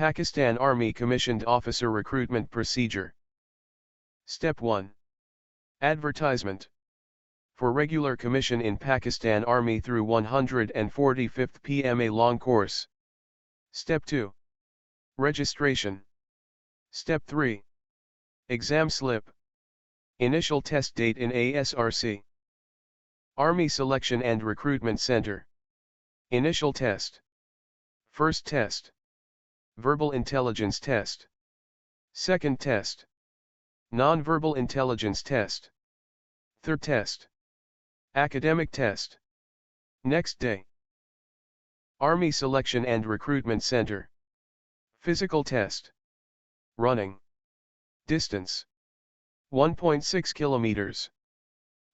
Pakistan Army Commissioned Officer Recruitment Procedure. Step 1. Advertisement. For regular commission in Pakistan Army through 145th PMA long course. Step 2. Registration. Step 3. Exam slip. Initial test date in ASRC. Army Selection and Recruitment Center. Initial test. First test. Verbal intelligence test. Second test. Non-verbal intelligence test. Third test. Academic test. Next day. Army Selection and Recruitment Center. Physical test. Running. Distance. 1.6 kilometers.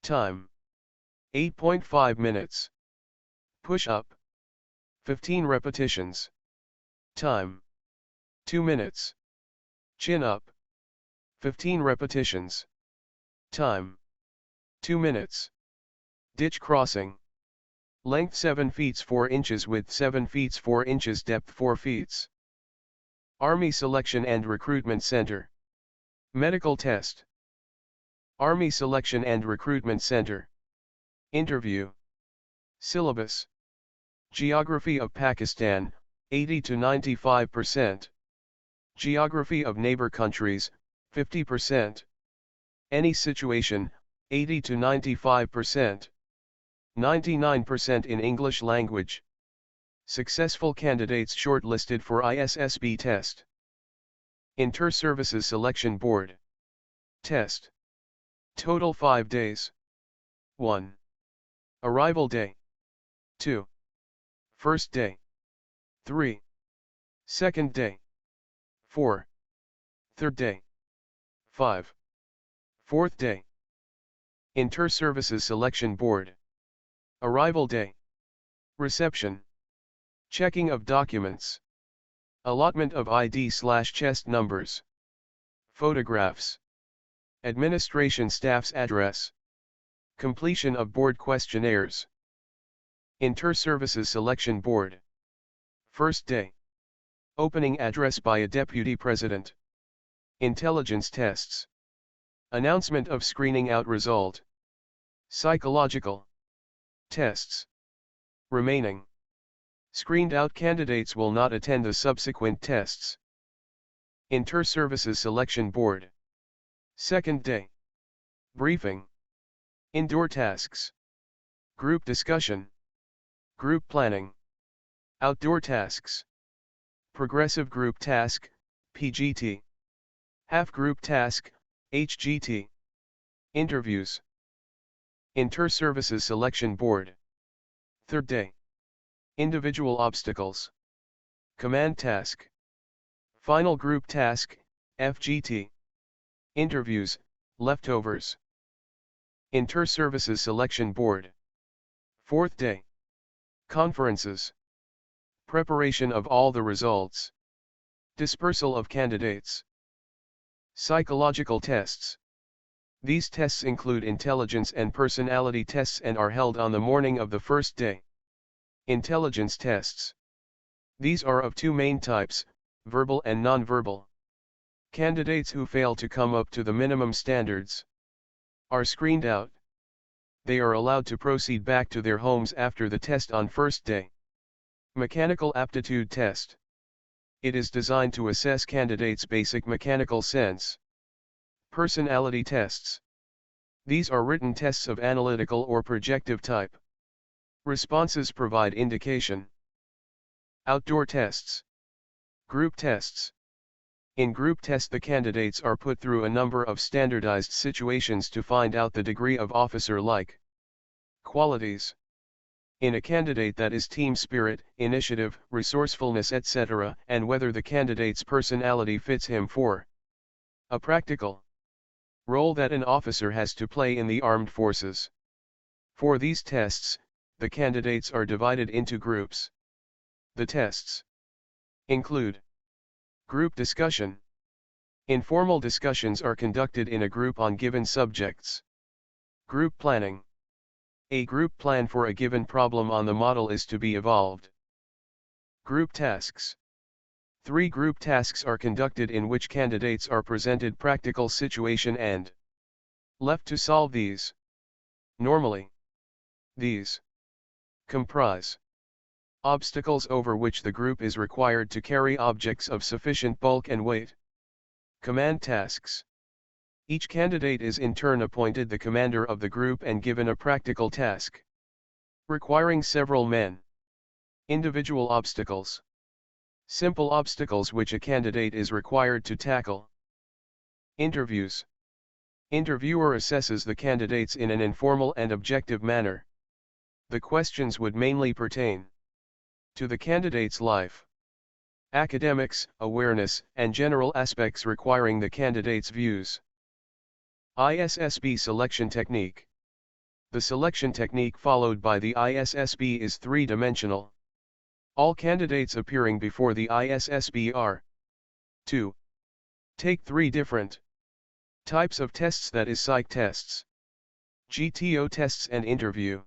Time. 8.5 minutes. Push-up. 15 repetitions. Time. 2 minutes. Chin-up. 15 repetitions. Time. 2 minutes. Ditch crossing. Length 7 feet 4 inches, width 7 feet 4 inches, depth 4 feet. Army Selection and Recruitment Center. Medical test. Army Selection and Recruitment Center. Interview. Syllabus. Geography of Pakistan, 80 to 95%. Geography of neighbor countries, 50%. Any situation, 80 to 95%. 99% in English language. Successful candidates shortlisted for ISSB test. Inter-Services Selection Board. Test. Total 5 days. 1. Arrival day. 2. First day. 3. Second day. 4. Third day. 5. Fourth day. Inter-Services Selection Board. Arrival day. Reception. Checking of documents. Allotment of ID/chest numbers. Photographs. Administration staff's address. Completion of board questionnaires. Inter-Services Selection Board. First day. Opening address by a Deputy President. Intelligence tests. Announcement of screening out result. Psychological tests. Remaining screened out candidates will not attend the subsequent tests. Inter-Services Selection Board. Second day. Briefing. Indoor tasks. Group discussion. Group planning. Outdoor tasks. Progressive group task, PGT. Half group task, HGT. Interviews. Inter-Services Selection Board. Third day. Individual obstacles. Command task. Final group task, FGT. Interviews, leftovers. Inter-Services Selection Board. Fourth day. Conferences. Preparation of all the results. Dispersal of candidates. Psychological tests. These tests include intelligence and personality tests and are held on the morning of the first day. Intelligence tests. These are of two main types, verbal and non-verbal. Candidates who fail to come up to the minimum standards are screened out. They are allowed to proceed back to their homes after the test on first day. Mechanical aptitude test. It is designed to assess candidates' basic mechanical sense. Personality tests. These are written tests of analytical or projective type. Responses provide indication. Outdoor tests. Group tests. In group tests the candidates are put through a number of standardized situations to find out the degree of officer-like qualities in a candidate, that is team spirit, initiative, resourcefulness, etc., and whether the candidate's personality fits him for a practical role that an officer has to play in the armed forces. For these tests, the candidates are divided into groups. The tests include group discussion. Informal discussions are conducted in a group on given subjects. Group planning. A group plan for a given problem on the model is to be evolved. Group tasks. 3 group tasks are conducted in which candidates are presented practical situation and left to solve these. Normally, these comprise obstacles over which the group is required to carry objects of sufficient bulk and weight. Command tasks. Each candidate is in turn appointed the commander of the group and given a practical task requiring several men. Individual obstacles. Simple obstacles which a candidate is required to tackle. Interviews. Interviewer assesses the candidates in an informal and objective manner. The questions would mainly pertain to the candidate's life, academics, awareness, and general aspects requiring the candidate's views. ISSB selection technique. The selection technique followed by the ISSB is three-dimensional. All candidates appearing before the ISSB are to take 3 different types of tests, that is psych tests, GTO tests and interview.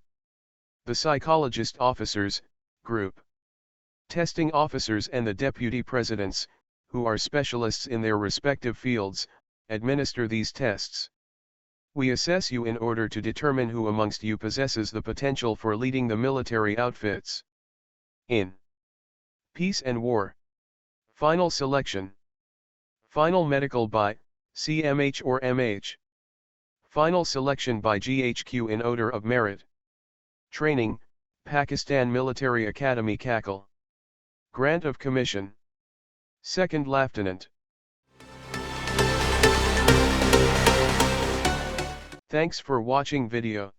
The psychologist officers, group testing officers and the deputy presidents, who are specialists in their respective fields, administer these tests. We assess you in order to determine who amongst you possesses the potential for leading the military outfits. In peace and war. Final selection. Final medical by CMH or MH. Final selection by GHQ in order of merit. Training, Pakistan Military Academy Kakal. Grant of commission. Second Lieutenant. Thanks for watching video.